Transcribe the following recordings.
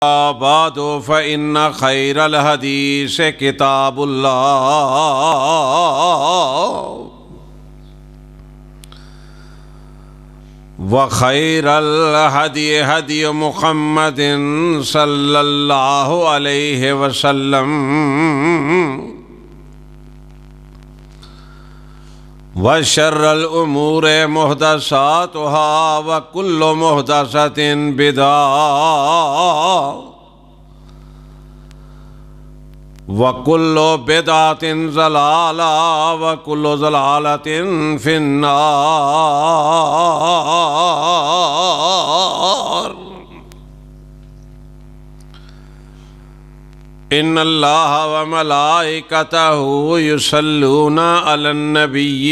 بعد فإن خير الحديث كتاب الله وخير الهدي هدي محمد صلى الله عليه وسلم وشر الأمور محدثاتها وكل محدثة بدعة وكل بدعة ضلالة وكل ضلالة في النار. إن الله وملائكته يصلون على النبي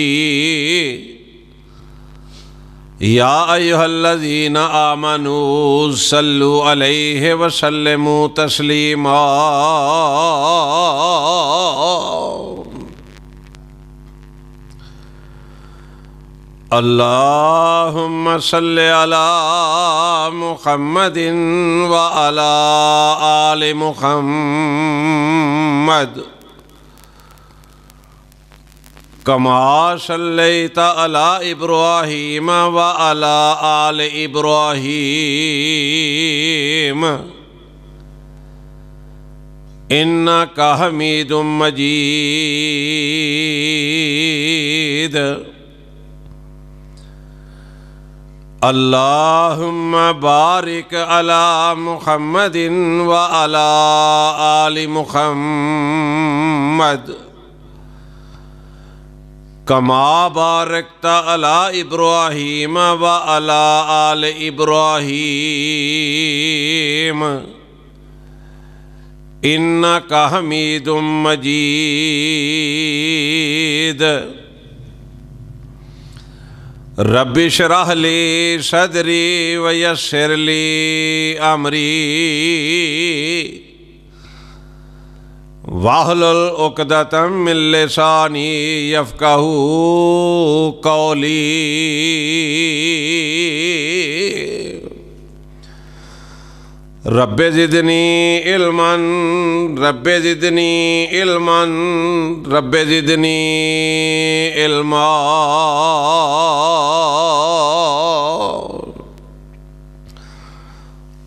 يا أيها الذين آمنوا صلوا عليه وسلموا تسليما. اللهم صل على محمد وعلى آل محمد كما صليت على إبراهيم وعلى آل إبراهيم إنك حميد مجيد. اللهم بارك على محمد وعلى آل محمد كما باركت على إبراهيم وعلى آل إبراهيم إنك حميد مجيد. رب اشرح لي صدري ويسر لي أمري واحلل عقدة من لساني يفقهوا قولي. رب زدني علما رب زدني علما رب زدني علما.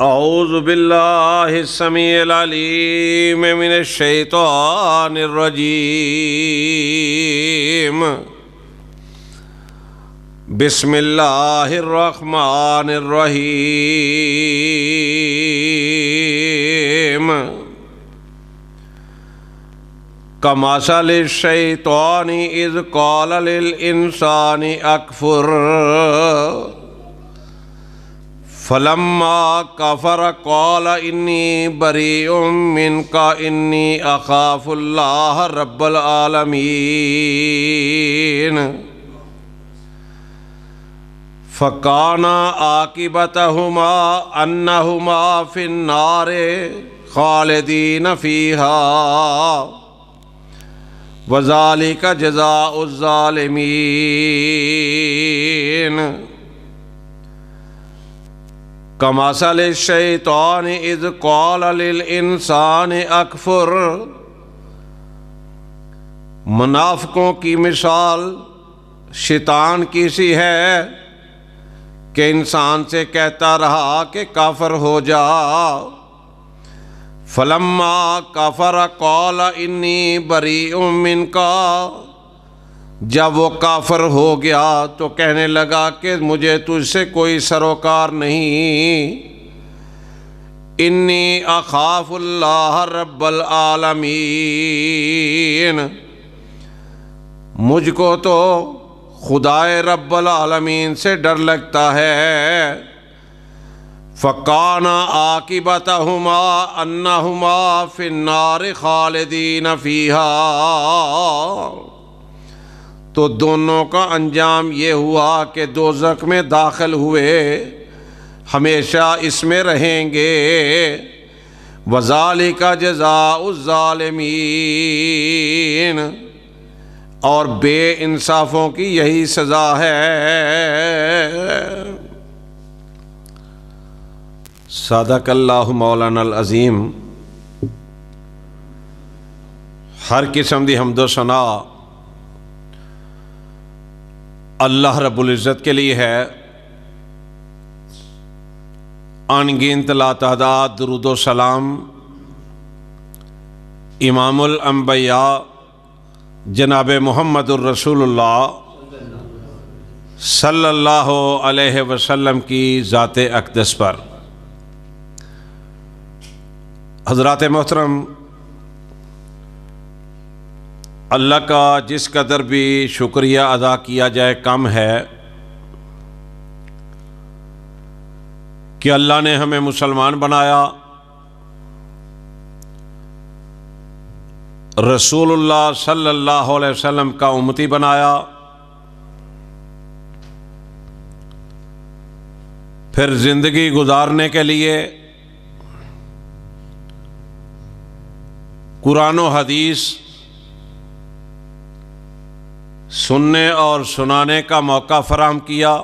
أعوذ بالله السميع العليم من الشيطان الرجيم. بسم الله الرحمن الرحيم. كمثل الشيطان إذ قال للإنسان أكفر فلما كفر قال إني بريء منك إني أخاف الله رب العالمين. فكان عاقبتهما أنهما في النار خالدين فيها وذلك جزاء الظالمين. كمثل الشيطان إذ قال للإنسان أكفر. منافقوں کی مثال شیطان کی سی ہے کہ انسان سے کہتا رہا کہ کافر ہو جا. فلما کفر قال انی بریء منک. جب وہ کافر ہو گیا تو کہنے لگا کہ مجھے تجھ سے کوئی سروکار نہیں. انی اخاف اللہ رب العالمین. مجھ کو تو خدائے رب العالمین سے ڈر لگتا ہے. فَكَانَ عَاقِبَتَهُمَا أَنَّهُمَا فِي النَّارِ خَالِدِينَ فِيهَا. تو دونوں کا انجام یہ ہوا کہ دوزخ میں داخل ہوئے، ہمیشہ اس میں رہیں گے. وَذَلِكَ جَزَاءُ الظَّالِمِينَ. اور بے انصافوں کی یہی سزا ہے. صدق اللہ مولانا العظیم۔ ہر قسم دی حمد و ثنا اللہ رب العزت کے لیے ہے۔ انگنت لا تعداد درود و سلام امام الانبیاء جناب محمد الرسول اللہ صلی اللہ علیہ وسلم کی ذات اقدس پر۔ حضرات محترم، اللہ کا جس قدر بھی شکریہ ادا کیا جائے کم ہے کہ اللہ نے ہمیں مسلمان بنایا، رسول اللہ صلی اللہ علیہ وسلم کا امتی بنایا، پھر زندگی گزارنے کے لیے قرآن و حدیث سننے اور سنانے کا موقع فراہم کیا۔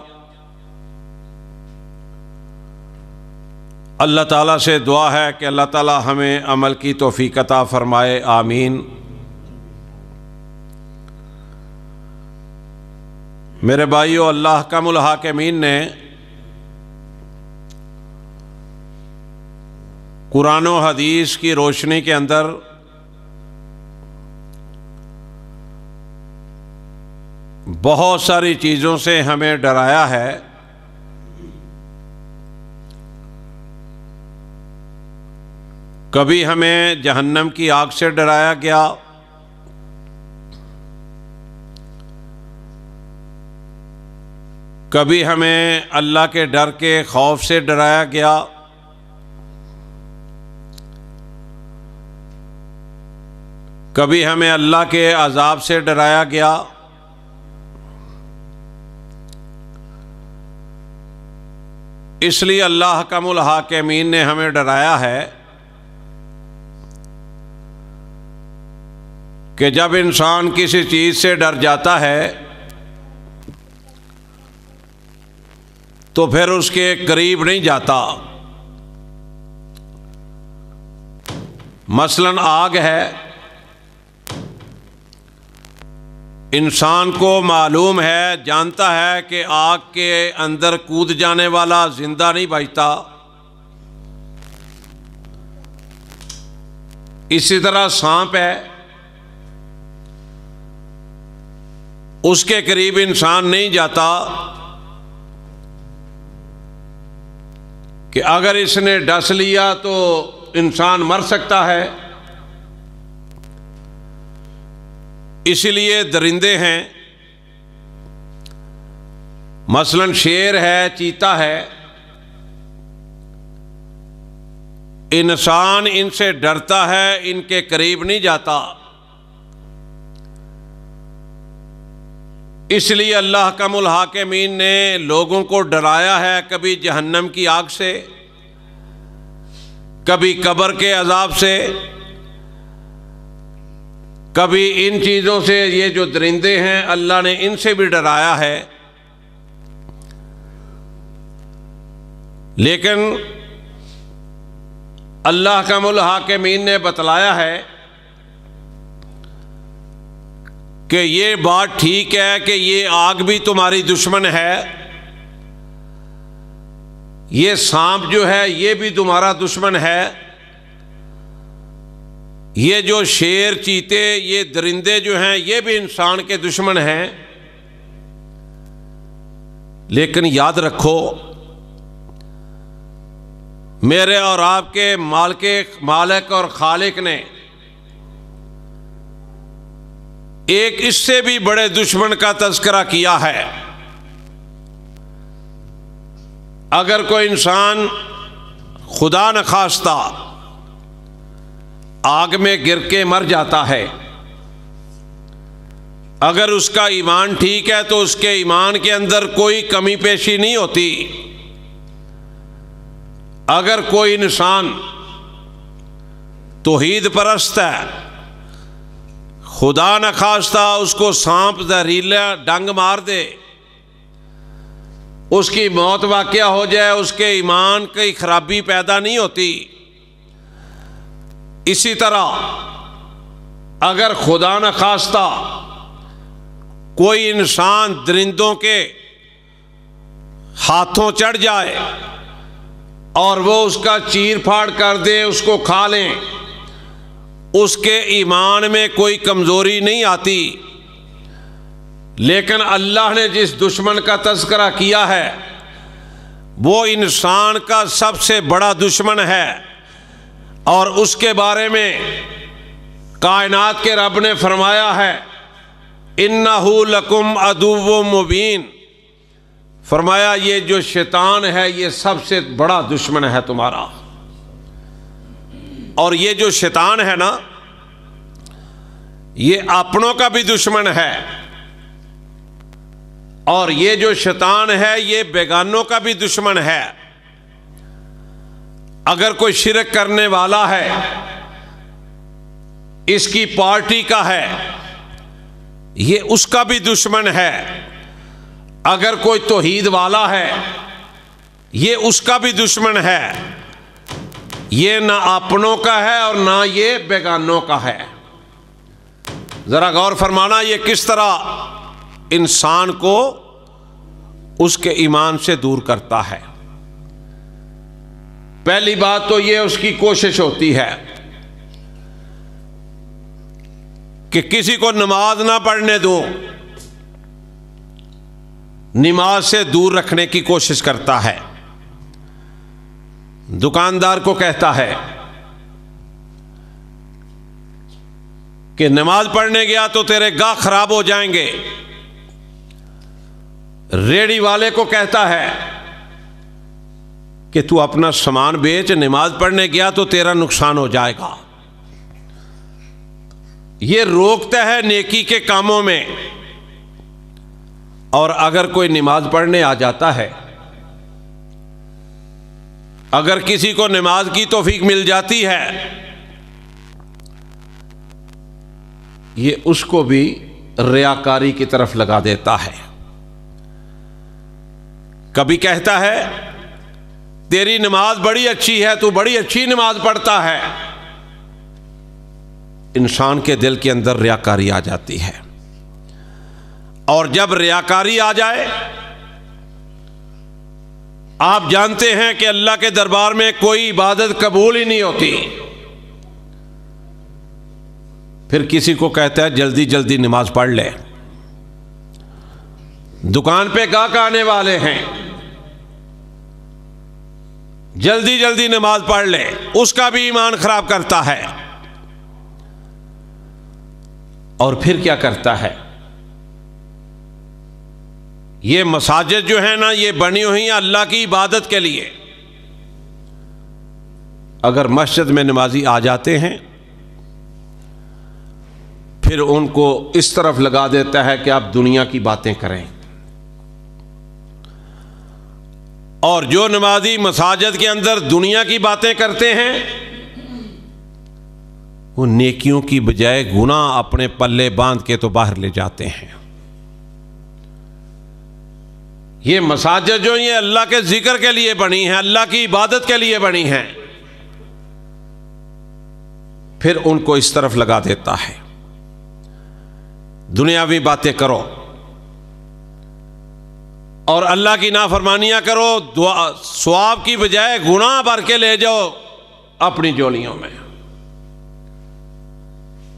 اللہ تعالیٰ سے دعا ہے کہ اللہ تعالیٰ ہمیں عمل کی توفیق عطا فرمائے، آمین۔ میرے بھائیو، اللہ احکم الحاکمین نے قرآن و حدیث کی روشنی کے اندر بہت ساری چیزوں سے ہمیں ڈرایا ہے۔ کبھی ہمیں جہنم کی آگ سے ڈرایا گیا، کبھی ہمیں اللہ کے ڈر کے خوف سے ڈرایا گیا، کبھی ہمیں اللہ کے عذاب سے ڈرایا گیا۔ اس لیے اللہ احکم الحاکمین نے ہمیں ڈرایا ہے کہ جب انسان کسی چیز سے ڈر جاتا ہے تو پھر اس کے قریب نہیں جاتا۔ مثلاً آگ ہے، انسان کو معلوم ہے، جانتا ہے کہ آگ کے اندر کود جانے والا زندہ نہیں بچتا۔ اسی طرح سانپ ہے، اس کے قریب انسان نہیں جاتا کہ اگر اس نے ڈس لیا تو انسان مر سکتا ہے۔ اسی لیے درندے ہیں، مثلاً شیر ہے، چیتا ہے، انسان ان سے ڈرتا ہے، ان کے قریب نہیں جاتا۔ اس لیے اللہ احکم الحاکمین نے لوگوں کو ڈرایا ہے، کبھی جہنم کی آگ سے، کبھی قبر کے عذاب سے، کبھی ان چیزوں سے۔ یہ جو درندے ہیں اللہ نے ان سے بھی ڈرایا ہے، لیکن اللہ احکم الحاکمین نے بتلایا ہے کہ یہ بات ٹھیک ہے کہ یہ آگ بھی تمہاری دشمن ہے، یہ سانپ جو ہے یہ بھی تمہارا دشمن ہے، یہ جو شیر، چیتے، یہ درندے جو ہیں یہ بھی انسان کے دشمن ہیں۔ لیکن یاد رکھو، میرے اور آپ کے مالک اور خالق نے ایک اس سے بھی بڑے دشمن کا تذکرہ کیا ہے۔ اگر کوئی انسان خدا نخواستہ آگ میں گر کے مر جاتا ہے، اگر اس کا ایمان ٹھیک ہے تو اس کے ایمان کے اندر کوئی کمی پیشی نہیں ہوتی۔ اگر کوئی انسان توحید پرست ہے، خدا نخواستہ اس کو سانپ زہریلا ڈنگ مار دے اس کی موت واقع ہو جائے اس کے ایمان کی خرابی پیدا نہیں ہوتی۔ اسی طرح اگر خدا نخواستہ کوئی انسان درندوں کے ہاتھوں چڑھ جائے اور وہ اس کا چیر پھاڑ کر دیں، اس کو کھا لیں، اس کے ایمان میں کوئی کمزوری نہیں آتی۔ لیکن اللہ نے جس دشمن کا تذکرہ کیا ہے وہ انسان کا سب سے بڑا دشمن ہے، اور اس کے بارے میں کائنات کے رب نے فرمایا ہے اِنَّهُ لَكُمْ عَدُوٌّ مُبِينٌ، فرمایا یہ جو شیطان ہے یہ سب سے بڑا دشمن ہے تمہارا۔ اور یہ جو شیطان ہے نا یہ اپنوں کا بھی دشمن ہے، اور یہ جو شیطان ہے یہ بیگانوں کا بھی دشمن ہے۔ اگر کوئی شرک کرنے والا ہے، اس کی پارٹی کا ہے، یہ اس کا بھی دشمن ہے۔ اگر کوئی توحید والا ہے یہ اس کا بھی دشمن ہے۔ یہ نہ اپنوں کا ہے اور نہ یہ بیگانوں کا ہے۔ ذرا غور فرمانا یہ کس طرح انسان کو اس کے ایمان سے دور کرتا ہے۔ پہلی بات تو یہ اس کی کوشش ہوتی ہے کہ کسی کو نماز نہ پڑھنے دوں، نماز سے دور رکھنے کی کوشش کرتا ہے۔ دکاندار کو کہتا ہے کہ نماز پڑھنے گیا تو تیرے گاہ خراب ہو جائیں گے۔ ریڑھی والے کو کہتا ہے کہ تو اپنا سامان بیچ، نماز پڑھنے گیا تو تیرا نقصان ہو جائے گا۔ یہ روکتا ہے نیکی کے کاموں میں۔ اور اگر کوئی نماز پڑھنے آ جاتا ہے، اگر کسی کو نماز کی توفیق مل جاتی ہے، یہ اس کو بھی ریاکاری کی طرف لگا دیتا ہے۔ کبھی کہتا ہے تیری نماز بڑی اچھی ہے، تو بڑی اچھی نماز پڑھتا ہے۔ انسان کے دل کے اندر ریاکاری آ جاتی ہے، اور جب ریاکاری آ جائے، آپ جانتے ہیں کہ اللہ کے دربار میں کوئی عبادت قبول ہی نہیں ہوتی۔ پھر کسی کو کہتا ہے جلدی جلدی نماز پڑھ لے، دکان پہ گاہک آنے والے ہیں، جلدی جلدی نماز پڑھ لے، اس کا بھی ایمان خراب کرتا ہے۔ اور پھر کیا کرتا ہے؟ یہ مساجد جو ہیں نا یہ بنی ہوئی ہیں اللہ کی عبادت کے لیے۔ اگر مسجد میں نمازی آ جاتے ہیں پھر ان کو اس طرف لگا دیتا ہے کہ آپ دنیا کی باتیں کریں، اور جو نمازی مساجد کے اندر دنیا کی باتیں کرتے ہیں وہ نیکیوں کی بجائے گناہ اپنے پلے باندھ کے تو باہر لے جاتے ہیں۔ یہ مساجد جو یہ اللہ کے ذکر کے لیے بنی ہیں، اللہ کی عبادت کے لیے بنی ہیں، پھر ان کو اس طرف لگا دیتا ہے دنیاوی باتیں کرو اور اللہ کی نافرمانیاں کرو، ثواب کی بجائے گناہ بھر کے لے جاؤ اپنی جولیوں میں۔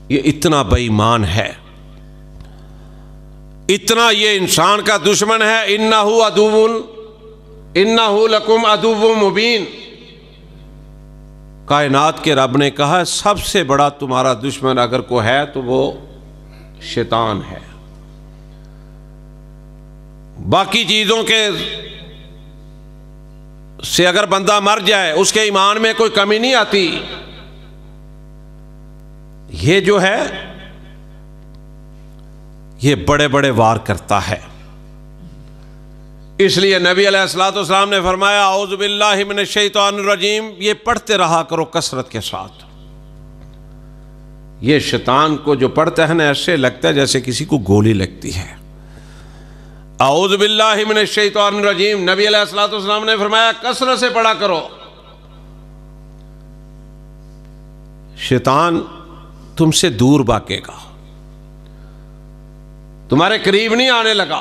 یہ اتنا بے ایمان ہے، اتنا یہ انسان کا دشمن ہے۔ اِنَّهُ لَكُمْ عَدُوٌّ مُبِينٌ، کائنات کے رب نے کہا سب سے بڑا تمہارا دشمن اگر کوئی ہے تو وہ شیطان ہے۔ باقی چیزوں کے سے اگر بندہ مر جائے اس کے ایمان میں کوئی کمی نہیں آتی، یہ جو ہے یہ بڑے بڑے وار کرتا ہے۔ اس لیے نبی علیہ الصلوۃ والسلام نے فرمایا اعوذ باللہ من الشیطان الرجیم، یہ پڑھتے رہا کرو کثرت کے ساتھ۔ یہ شیطان کو جو پڑھتا ہے نا ایسے لگتا ہے جیسے کسی کو گولی لگتی ہے۔ اعوذ باللہ من الشیطان الرجیم، نبی علیہ الصلوۃ والسلام نے فرمایا کثرت سے پڑھا کرو، شیطان تم سے دور بھاگے گا، تمہارے قریب نہیں آنے لگا۔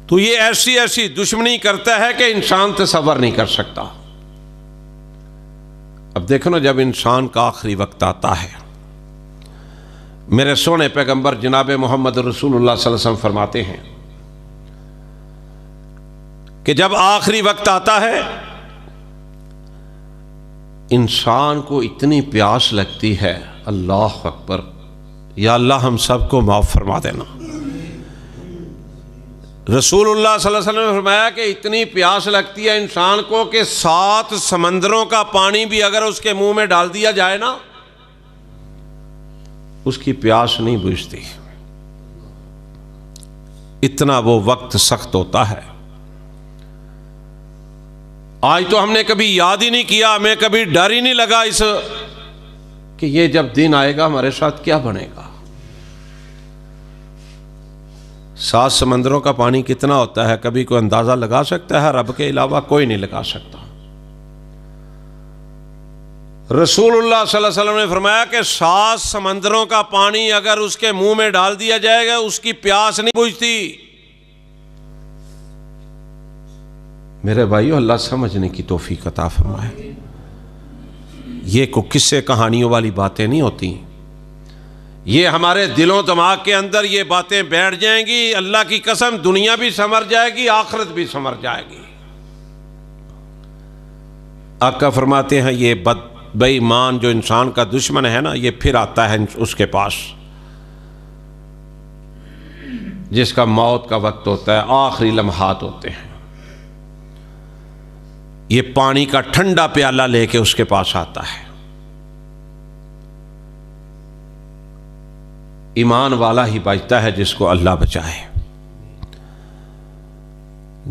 تو یہ ایسی ایسی دشمنی کرتا ہے کہ انسان تصور نہیں کر سکتا۔ اب دیکھو نا، جب انسان کا آخری وقت آتا ہے، میرے سونے پیغمبر جناب محمد رسول اللہ صلی اللہ علیہ وسلم فرماتے ہیں کہ جب آخری وقت آتا ہے انسان کو اتنی پیاس لگتی ہے، اللہ اکبر، یا اللہ ہم سب کو معاف فرما دینا۔ رسول اللہ صلی اللہ علیہ وسلم نے فرمایا کہ اتنی پیاس لگتی ہے انسان کو کہ 7 سمندروں کا پانی بھی اگر اس کے منہ میں ڈال دیا جائے نا، اس کی پیاس نہیں بجھتی، اتنا وہ وقت سخت ہوتا ہے۔ آج تو ہم نے کبھی یاد ہی نہیں کیا، ہمیں کبھی ڈر ہی نہیں لگا اس کہ یہ جب دن آئے گا ہمارے ساتھ کیا بنے گا۔ 7 سمندروں کا پانی کتنا ہوتا ہے، کبھی کوئی اندازہ لگا سکتا ہے؟ رب کے علاوہ کوئی نہیں لگا سکتا۔ رسول اللہ صلی اللہ علیہ وسلم نے فرمایا کہ 7 سمندروں کا پانی اگر اس کے منہ میں ڈال دیا جائے گا اس کی پیاس نہیں بجھتی۔ میرے بھائیو، اللہ سمجھنے کی توفیق عطا فرمائے۔ یہ کو قصے کہانیوں والی باتیں نہیں ہوتی، یہ ہمارے دلوں دماغ کے اندر یہ باتیں بیٹھ جائیں گی، اللہ کی قسم دنیا بھی سنور جائے گی، آخرت بھی سنور جائے گی۔ آقا فرماتے ہیں یہ بے ایمان جو انسان کا دشمن ہے نا، یہ پھر آتا ہے اس کے پاس جس کا موت کا وقت ہوتا ہے، آخری لمحات ہوتے ہیں، یہ پانی کا ٹھنڈا پیالہ لے کے اس کے پاس آتا ہے۔ ایمان والا ہی بچتا ہے جس کو اللہ بچائے،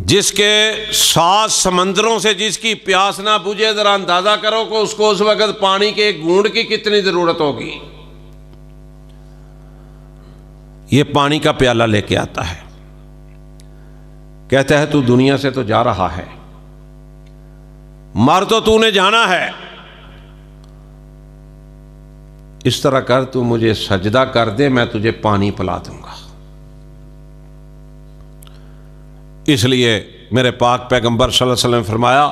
جس کے 7 سمندروں سے جس کی پیاس نہ بجھے، ذرا اندازہ کرو کہ اس کو اس وقت پانی کے ایک گھونٹ کی کتنی ضرورت ہوگی۔ یہ پانی کا پیالہ لے کے آتا ہے، کہتا ہے تو دنیا سے تو جا رہا ہے، مر تو نے جانا ہے، اس طرح کر تو مجھے سجدہ کر دے، میں تجھے پانی پلا دوں گا۔ اس لیے میرے پاک پیغمبر صلی اللہ علیہ وسلم نے فرمایا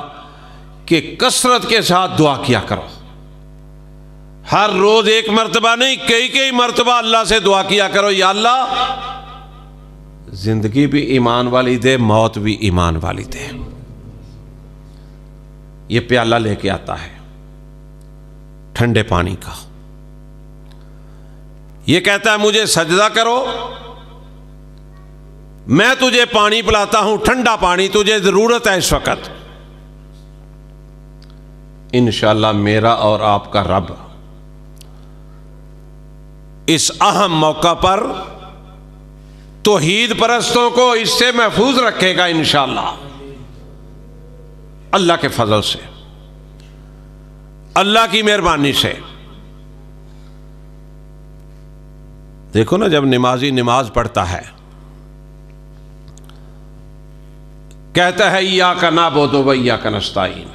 کہ کثرت کے ساتھ دعا کیا کرو، ہر روز ایک مرتبہ نہیں، کئی مرتبہ اللہ سے دعا کیا کرو، یا اللہ زندگی بھی ایمان والی دے، موت بھی ایمان والی دے۔ یہ پیالہ لے کے آتا ہے ٹھنڈے پانی کا، یہ کہتا ہے مجھے سجدہ کرو، میں تجھے پانی پلاتا ہوں، ٹھنڈا پانی، تجھے ضرورت ہے اس وقت۔ انشاءاللہ میرا اور آپ کا رب اس اہم موقع پر توحید پرستوں کو اس سے محفوظ رکھے گا انشاءاللہ، اللہ کے فضل سے، اللہ کی مہربانی سے۔ دیکھو نا، جب نمازی نماز پڑھتا ہے کہتا ہے ایاک نعبد و ایاک نستعین،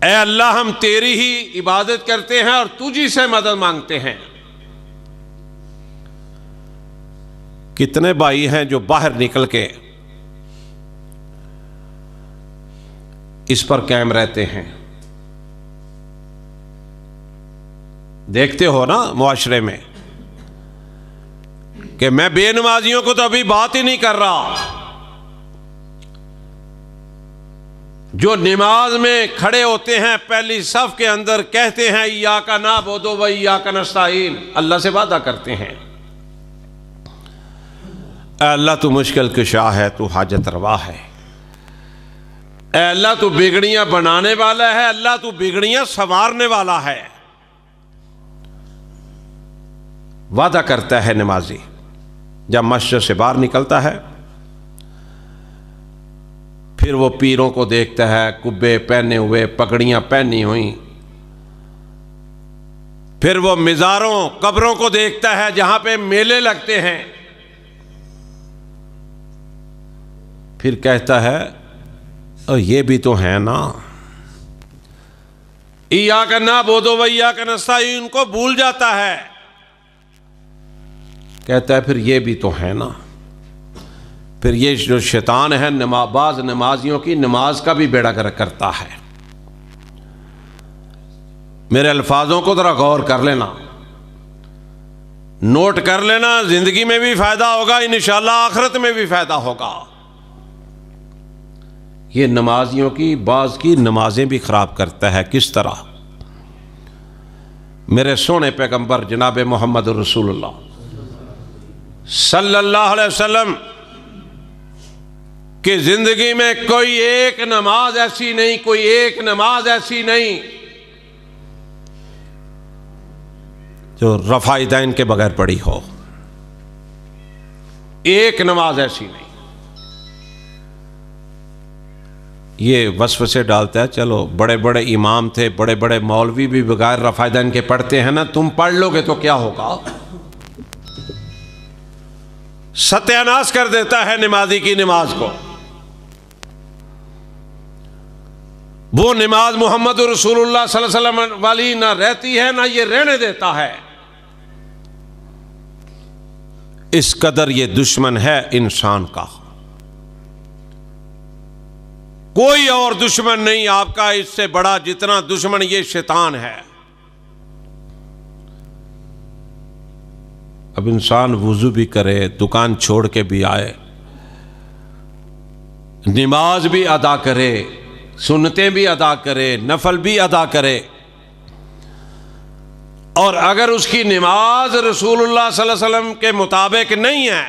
اے اللہ ہم تیری ہی عبادت کرتے ہیں اور تجھی سے مدد مانگتے ہیں۔ کتنے بھائی ہیں جو باہر نکل کے اس پر قائم رہتے ہیں، دیکھتے ہو نا معاشرے میں کہ میں بے نمازیوں کو تو ابھی بات ہی نہیں کر رہا، جو نماز میں کھڑے ہوتے ہیں پہلی صف کے اندر، کہتے ہیں ایاک نعبد و ایاک نستعین، اللہ سے وعدہ کرتے ہیں اے اللہ تو مشکل کشا ہے، تو حاجت روا ہے، اے اللہ تو بگڑیاں بنانے والا ہے، اللہ تو بگڑیاں سنوارنے والا ہے۔ وعدہ کرتا ہے نمازی، جب مسجد سے باہر نکلتا ہے پھر وہ پیروں کو دیکھتا ہے، کبے پہنے ہوئے، پگڑیاں پہنی ہوئی، پھر وہ مزاروں قبروں کو دیکھتا ہے جہاں پہ میلے لگتے ہیں، پھر کہتا ہے یہ بھی تو ہے نا، ایاک نعبد و ایاک نستعین کو بھول جاتا ہے، کہتا ہے پھر یہ بھی تو ہے نا۔ پھر یہ جو شیطان ہے بعض نمازیوں کی نماز کا بھی بیڑا گرک کرتا ہے۔ میرے الفاظوں کو ذرا غور کر لینا، نوٹ کر لینا، زندگی میں بھی فائدہ ہوگا، انشاءاللہ آخرت میں بھی فائدہ ہوگا۔ یہ نمازیوں کی بعض کی نمازیں بھی خراب کرتا ہے۔ کس طرح؟ میرے سونے پیغمبر جناب محمد رسول اللہ صلی اللہ علیہ وسلم کہ زندگی میں کوئی ایک نماز ایسی نہیں، کوئی ایک نماز ایسی نہیں جو رفع یدین کے بغیر پڑھی ہو، ایک نماز ایسی نہیں۔ یہ وسوسے ڈالتا ہے، چلو بڑے بڑے امام تھے، بڑے بڑے مولوی بھی بغیر رفع یدین کے پڑھتے ہیں نا، تم پڑھ لو گے تو کیا ہوگا؟ ستیہ ناش کر دیتا ہے نمازی کی نماز کو۔ وہ نماز محمد رسول اللہ صلی اللہ علیہ وسلم والی نہ رہتی ہے، نہ یہ رہنے دیتا ہے۔ اس قدر یہ دشمن ہے انسان کا، کوئی اور دشمن نہیں آپ کا اس سے بڑا جتنا دشمن یہ شیطان ہے۔ اب انسان وضو بھی کرے، دکان چھوڑ کے بھی آئے، نماز بھی ادا کرے، سنتیں بھی ادا کرے، نفل بھی ادا کرے، اور اگر اس کی نماز رسول اللہ صلی اللہ علیہ وسلم کے مطابق نہیں ہے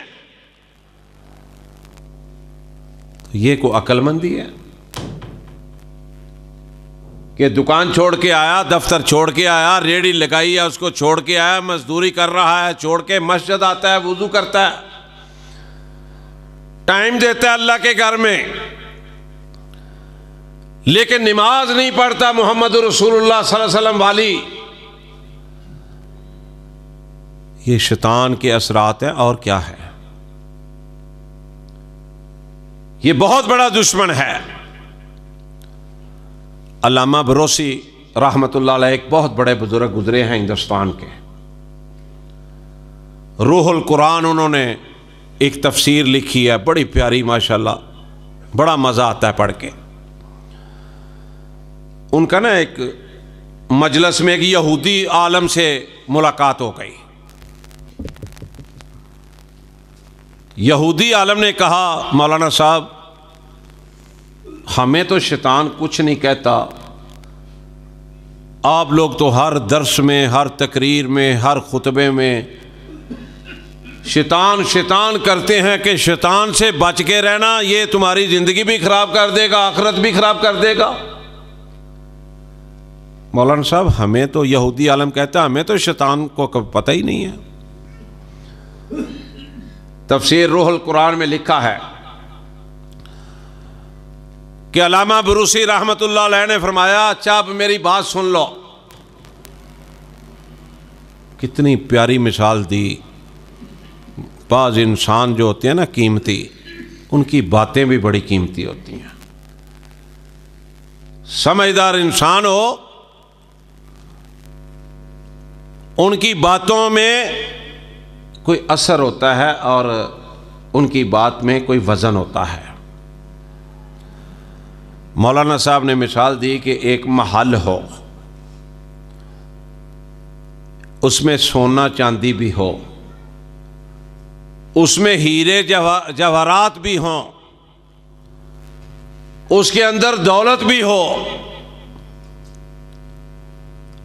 تو یہ کوئی عقل مندی ہے کہ دکان چھوڑ کے آیا، دفتر چھوڑ کے آیا، ریڑھی لگائی ہے اس کو چھوڑ کے آیا، مزدوری کر رہا ہے چھوڑ کے، مسجد آتا ہے، وضو کرتا ہے، ٹائم دیتا ہے اللہ کے گھر میں، لیکن نماز نہیں پڑھتا محمد رسول اللہ صلی اللہ علیہ وسلم والی۔ یہ شیطان کے اثرات ہیں، اور کیا ہے؟ یہ بہت بڑا دشمن ہے۔ علامہ بروسی رحمت اللہ علیہ ایک بہت بڑے بزرگ گزرے ہیں ہندوستان کے، روح القرآن انہوں نے ایک تفسیر لکھی ہے بڑی پیاری ماشاءاللہ، بڑا مزہ آتا ہے پڑھ کے۔ ان کا نا ایک مجلس میں ایک یہودی عالم سے ملاقات ہو گئی۔ یہودی عالم نے کہا مولانا صاحب ہمیں تو شیطان کچھ نہیں کہتا، آپ لوگ تو ہر درس میں، ہر تقریر میں، ہر خطبے میں شیطان شیطان کرتے ہیں کہ شیطان سے بچ کے رہنا، یہ تمہاری زندگی بھی خراب کر دے گا، آخرت بھی خراب کر دے گا۔ مولانا صاحب ہمیں تو یہودی عالم کہتا ہے ہمیں تو شیطان کو پتہ ہی نہیں ہے۔ تفسیر روح القرآن میں لکھا ہے کہ علامہ بروسی رحمت اللہ علیہ نے فرمایا اچھا اب میری بات سن لو۔ کتنی پیاری مثال دی۔ بعض انسان جو ہوتے ہیں نا قیمتی، ان کی باتیں بھی بڑی قیمتی ہوتی ہیں۔ سمجھدار انسان ہو، ان کی باتوں میں کوئی اثر ہوتا ہے اور ان کی بات میں کوئی وزن ہوتا ہے۔ مولانا صاحب نے مثال دی کہ ایک محل ہو، اس میں سونا چاندی بھی ہو، اس میں ہیرے جواہرات بھی ہوں، اس کے اندر دولت بھی ہو،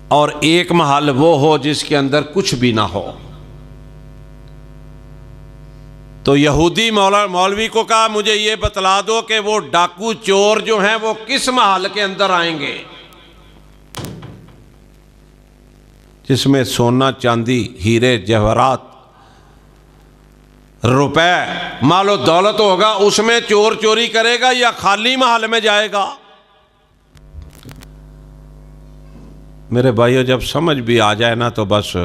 اور ایک محل وہ ہو جس کے اندر کچھ بھی نہ ہو۔ تو یہودی مولوی کو کہا مجھے یہ بتلا دو کہ وہ ڈاکو چور جو ہیں وہ کس محل کے اندر آئیں گے جس میں سونا چاندی ہیرے جواہرات روپے مال و دولت ہوگا، اس میں چور چوری کرے گا یا خالی محل میں جائے گا؟ میرے بھائیو جب سمجھ بھی آ جائے نا تو بس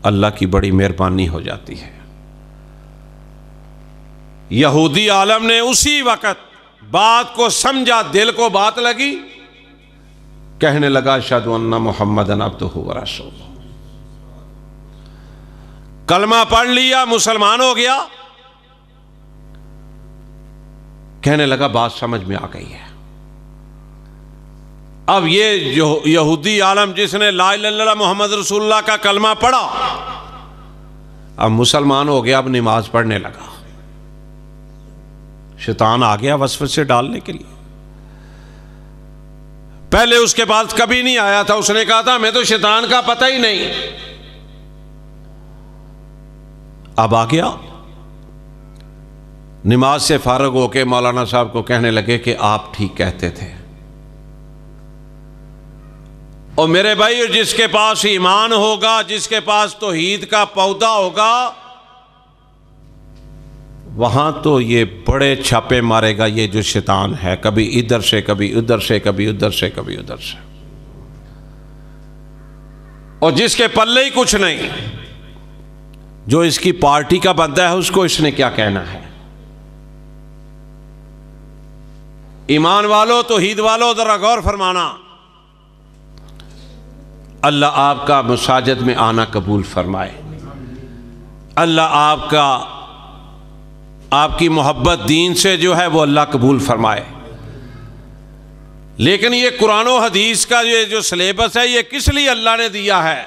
اللہ کی بڑی مہربانی ہو جاتی ہے۔ یہودی عالم نے اسی وقت بات کو سمجھا، دل کو بات لگی، کہنے لگا اشہد ان محمدً عبدہ ورسولہ، کلمہ پڑھ لیا، مسلمان ہو گیا، کہنے لگا بات سمجھ میں آ گئی ہے۔ اب یہ جو یہودی عالم جس نے لا الہ الا اللہ محمد رسول اللہ کا کلمہ پڑھا اب مسلمان ہو گیا، اب نماز پڑھنے لگا، شیطان آ گیا وسوسے ڈالنے کے لیے۔ پہلے اس کے پاس کبھی نہیں آیا تھا، اس نے کہا تھا میں تو شیطان کا پتہ ہی نہیں، اب آ گیا۔ نماز سے فارغ ہو کے مولانا صاحب کو کہنے لگے کہ آپ ٹھیک کہتے تھے، اور میرے بھائی جس کے پاس ایمان ہوگا، جس کے پاس توحید کا پودا ہوگا، وہاں تو یہ بڑے چھاپے مارے گا یہ جو شیطان ہے، کبھی ادھر سے کبھی ادھر سے، کبھی ادھر سے کبھی ادھر سے، اور جس کے پلے ہی کچھ نہیں، جو اس کی پارٹی کا بندہ ہے اس کو اس نے کیا کہنا ہے۔ ایمان والو، توحید والو، ذرا غور فرمانا، اللہ آپ کا مساجد میں آنا قبول فرمائے، اللہ آپ کی محبت دین سے جو ہے وہ اللہ قبول فرمائے۔ لیکن یہ قرآن و حدیث کا یہ جو سلیبس ہے یہ کس لیے اللہ نے دیا ہے؟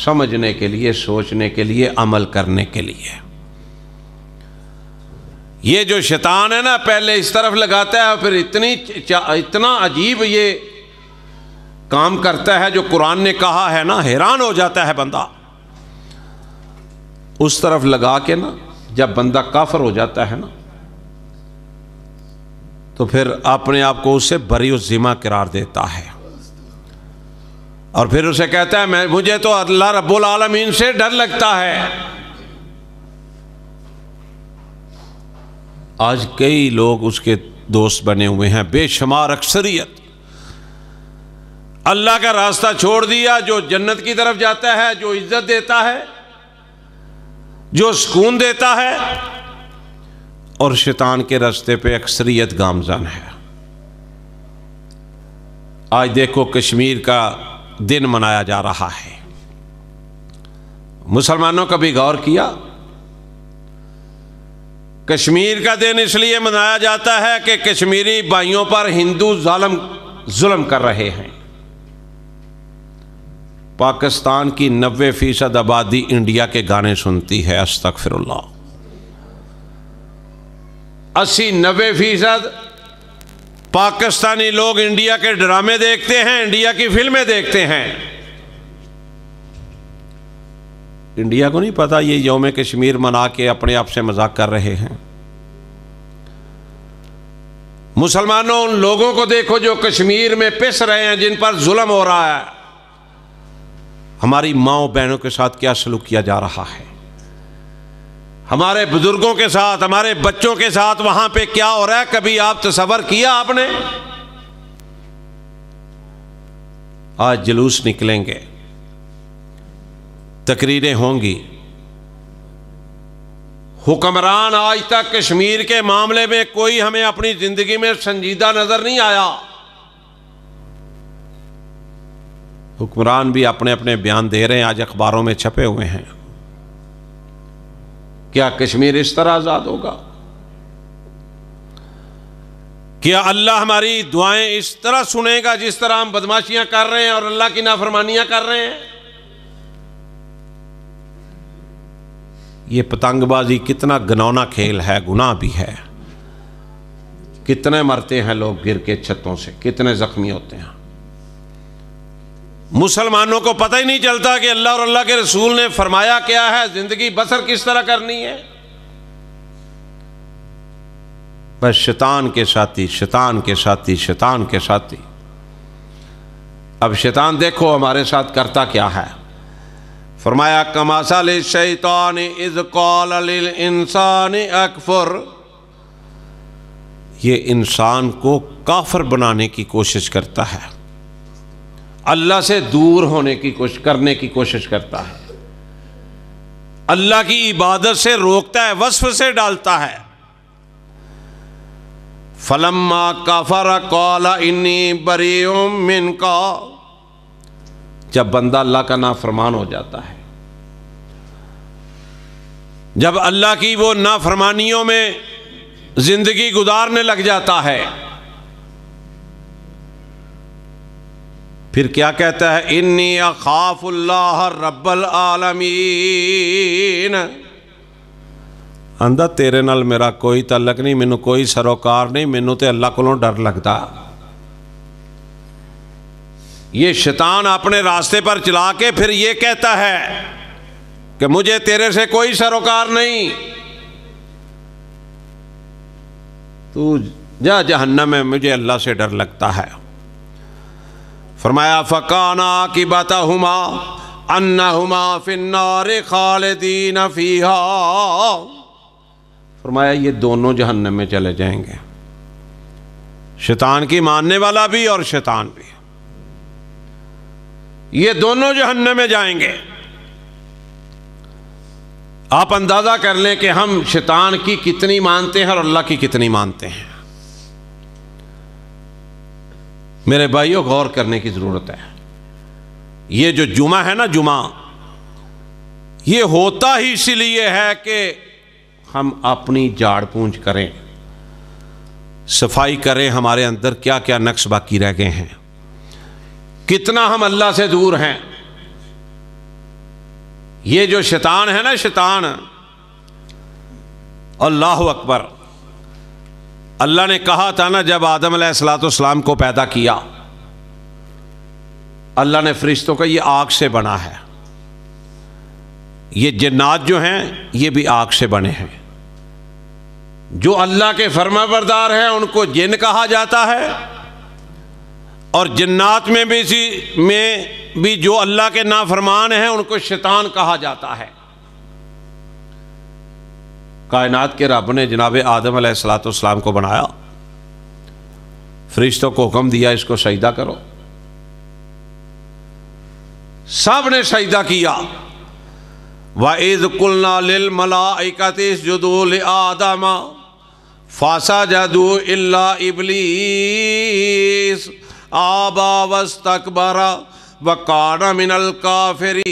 سمجھنے کے لیے، سوچنے کے لیے، عمل کرنے کے لیے۔ یہ جو شیطان ہے نا پہلے اس طرف لگاتا ہے، پھر اتنا عجیب یہ کام کرتا ہے جو قرآن نے کہا ہے نا، حیران ہو جاتا ہے بندہ۔ اس طرف لگا کے نا جب بندہ کافر ہو جاتا ہے نا تو پھر اپنے آپ کو اسے بری الذمہ قرار دیتا ہے، اور پھر اسے کہتا ہے مجھے تو اللہ رب العالمین سے ڈر لگتا ہے۔ آج کئی لوگ اس کے دوست بنے ہوئے ہیں، بے شمار اکثریت اللہ کا راستہ چھوڑ دیا، جو جنت کی طرف جاتا ہے، جو عزت دیتا ہے، جو سکون دیتا ہے، اور شیطان کے راستے پہ اکثریت گامزن ہے۔ آج دیکھو کشمیر کا دن منایا جا رہا ہے، مسلمانوں کا بھی غور کیا؟ کشمیر کا دن اس لیے منایا جاتا ہے کہ کشمیری بھائیوں پر ہندو ظلم کر رہے ہیں۔ پاکستان کی 90% آبادی انڈیا کے گانے سنتی ہے، استغفر اللہ۔ 80-90% پاکستانی لوگ انڈیا کے ڈرامے دیکھتے ہیں، انڈیا کی فلمیں دیکھتے ہیں۔ انڈیا کو نہیں پتا یہ یوم کشمیر منا کے اپنے آپ سے مذاق کر رہے ہیں۔ مسلمانوں ان لوگوں کو دیکھو جو کشمیر میں پس رہے ہیں، جن پر ظلم ہو رہا ہے۔ ہماری ماؤں بہنوں کے ساتھ کیا سلوک کیا جا رہا ہے، ہمارے بزرگوں کے ساتھ، ہمارے بچوں کے ساتھ وہاں پہ کیا ہو رہا ہے، کبھی آپ تصور کیا آپ نے؟ آج جلوس نکلیں گے، تقریریں ہوں گی، حکمران آج تک کشمیر کے معاملے میں کوئی ہمیں اپنی زندگی میں سنجیدہ نظر نہیں آیا۔ حکمران بھی اپنے اپنے بیان دے رہے ہیں، آج اخباروں میں چھپے ہوئے ہیں۔ کیا کشمیر اس طرح آزاد ہوگا؟ کیا اللہ ہماری دعائیں اس طرح سنے گا جس طرح ہم بدماشیاں کر رہے ہیں اور اللہ کی نافرمانیاں کر رہے ہیں؟ یہ پتنگ بازی کتنا گنونا کھیل ہے، گناہ بھی ہے۔ کتنے مرتے ہیں لوگ گر کے چھتوں سے، کتنے زخمی ہوتے ہیں۔ مسلمانوں کو پتہ ہی نہیں چلتا کہ اللہ اور اللہ کے رسول نے فرمایا کیا ہے، زندگی بسر کس طرح کرنی ہے۔ بس شیطان کے ساتھی، شیطان کے ساتھی، شیطان کے ساتھی۔ اب شیطان دیکھو ہمارے ساتھ کرتا کیا ہے۔ فرمایا کمثل الشیطان اذ قال للانسان اکفر، یہ انسان کو کافر بنانے کی کوشش کرتا ہے۔ اللہ سے دور ہونے کی کرنے کی کوشش کرتا ہے، اللہ کی عبادت سے روکتا ہے، وصف سے ڈالتا ہے۔ فلما کفر قال انی بریء منک، جب بندہ اللہ کا نافرمان ہو جاتا ہے، جب اللہ کی وہ نافرمانیوں میں زندگی گزارنے لگ جاتا ہے، پھر کیا کہتا ہے؟ انی اخاف اللہ رب العالمین، اندھا تیرے نال میرا کوئی تعلق نہیں، مینوں کوئی سروکار نہیں، مینوں تے اللہ کولوں ڈر لگتا۔ یہ شیطان اپنے راستے پر چلا کے پھر یہ کہتا ہے کہ مجھے تیرے سے کوئی سروکار نہیں، تو جا جہنم میں، مجھے اللہ سے ڈر لگتا ہے۔ فرمایا فَكَانَ عَاقِبَتَهُمَا أَنَّهُمَا فِي النَّارِ خَالِدِينَ فِيهَا، فرمایا یہ دونوں جہنم میں چلے جائیں گے، شیطان کی ماننے والا بھی اور شیطان بھی، یہ دونوں جہنم میں جائیں گے۔ آپ اندازہ کر لیں کہ ہم شیطان کی کتنی مانتے ہیں اور اللہ کی کتنی مانتے ہیں۔ میرے بھائیوں، غور کرنے کی ضرورت ہے۔ یہ جو جمعہ ہے نا، جمعہ یہ ہوتا ہی اس لیے ہے کہ ہم اپنی جھاڑ پونچھ کریں، صفائی کریں، ہمارے اندر کیا کیا نقص باقی رہ گئے ہیں، کتنا ہم اللہ سے دور ہیں۔ یہ جو شیطان ہے نا، شیطان، اللہ اکبر، اللہ نے کہا تھا نا جب آدم علیہ السلام کو پیدا کیا، اللہ نے فرشتوں کا یہ آگ سے بنا ہے، یہ جنات جو ہیں یہ بھی آگ سے بنے ہیں، جو اللہ کے فرما بردار ہیں ان کو جن کہا جاتا ہے، اور جنات میں بھی جو اللہ کے نافرمان ہیں ان کو شیطان کہا جاتا ہے۔ کائنات کے رب نے جناب آدم علیہ السلام کو بنایا، فرشتوں کو حکم دیا اس کو سجدہ کرو، سب نے سجدہ کیا۔ وَإِذْ قُلْنَا لِلْمَلَائِكَةِ اسْجُدُوا لِآدَمَ فَسَجَدُوا إِلَّا إِبْلِيسَ أَبَى وَاسْتَكْبَرَ وَكَانَ مِنَ الْكَافِرِينَ،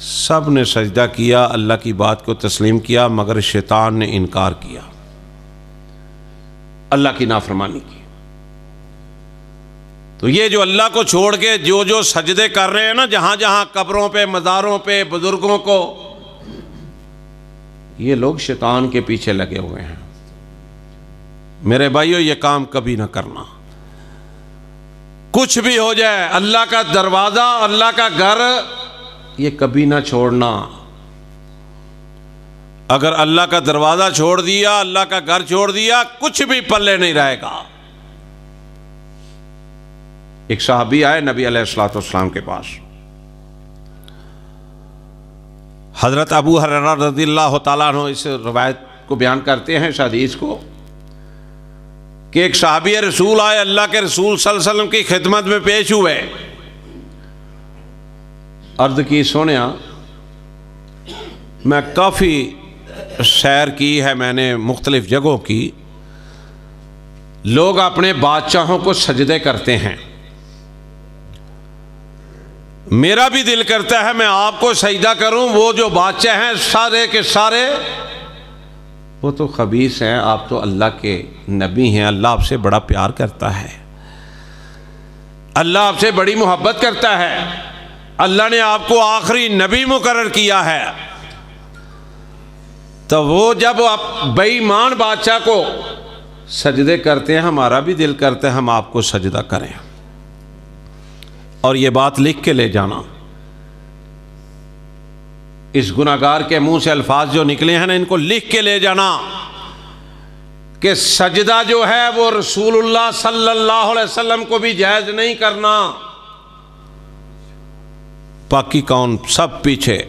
سب نے سجدہ کیا، اللہ کی بات کو تسلیم کیا، مگر شیطان نے انکار کیا، اللہ کی نافرمانی کی۔ تو یہ جو اللہ کو چھوڑ کے جو سجدے کر رہے ہیں نا، جہاں جہاں قبروں پہ، مزاروں پہ، بزرگوں کو، یہ لوگ شیطان کے پیچھے لگے ہوئے ہیں۔ میرے بھائیو، یہ کام کبھی نہ کرنا، کچھ بھی ہو جائے، اللہ کا دروازہ، اللہ کا گھر یہ کبھی نہ چھوڑنا۔ اگر اللہ کا دروازہ چھوڑ دیا، اللہ کا گھر چھوڑ دیا، کچھ بھی پلے نہیں رہے گا۔ ایک صحابی آئے نبی علیہ السلام کے پاس، حضرت ابو ہریرہ رضی اللہ تعالیٰ عنہ اس روایت کو بیان کرتے ہیں، اس حدیث کو، کہ ایک صحابی رسول آئے، اللہ کے رسول صلی اللہ علیہ وسلم کی خدمت میں پیش ہوئے، عرض کی سونیا میں کافی سیر کی ہے، میں نے مختلف جگہوں کی، لوگ اپنے بادشاہوں کو سجدے کرتے ہیں، میرا بھی دل کرتا ہے میں آپ کو سجدہ کروں، وہ جو بادشاہ ہیں سارے کے سارے وہ تو خبیث ہیں، آپ تو اللہ کے نبی ہیں، اللہ آپ سے بڑا پیار کرتا ہے، اللہ آپ سے بڑی محبت کرتا ہے، اللہ نے آپ کو آخری نبی مقرر کیا ہے۔ تو وہ جب آپ بے ایمان بادشاہ کو سجدے کرتے ہیں، ہمارا بھی دل کرتا ہے ہم آپ کو سجدہ کریں، اور یہ بات لکھ کے لے جانا، اس گناہگار کے منہ سے الفاظ جو نکلے ہیں نا، ان کو لکھ کے لے جانا کہ سجدہ جو ہے وہ رسول اللہ صلی اللہ علیہ وسلم کو بھی جائز نہیں کرنا، باقی کون سب پیچھے،